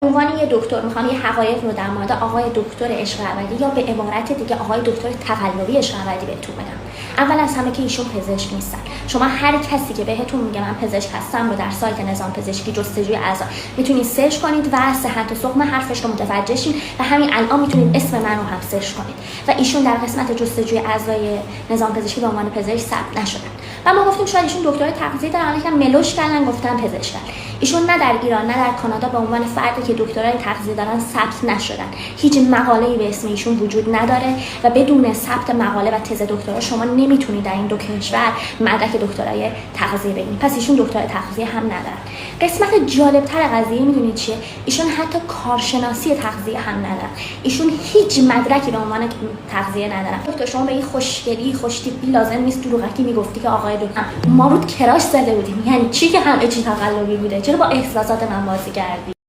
عنوان یه دکتر میخوام یه حقایق رو در مورد آقای دکتر عشق ابدی یا به عبارت دیگه آقای دکتر تقلبی عشق ابدی بهتون بگم. اول از همه که ایشون پزشک نیستن. شما هر کسی که بهتون میگه من پزشک هستم رو در سایت نظام پزشکی جستجوی اعضا میتونید سرچ کنید و صحت سقم حرفش رو متوجه شین و همین الان میتونید اسم من رو هم سرچ کنید. و ایشون در قسمت جستجوی اعضای نظام پزشکی به عنوان پزشک ثبت نشدن. و ما گفتیم شاید ایشون دکترای تغذیه دارن، یکم ملوش کردن گفتن پزشکن. ایشون نه در ایران نه در کانادا به عنوان فردی که دکترای تغذیه دارن ثبت نشدن. هیچ مقاله‌ای به اسم ایشون وجود نداره و بدون ثبت مقاله و تز دکترا شما نمیتونید در این دو کشور مدرک دکترای تغذیه بگیرید. پس ایشون دکترای تغذیه هم ندارن. قسمت جالب‌تر قضیه میدونید چیه؟ ایشون حتی کارشناسی تغذیه هم ندارن. ایشون هیچ مدرکی به عنوان تغذیه ندارن. دکتر شما به این خوشگلی خوشتیپی لازم نیست دروغکی میگفتی که آقای دکتر ما رو کراش زده بودیم. یعنی چی که همه چی تقلبی بوده؟ چرا با احساسات من بازی کردی؟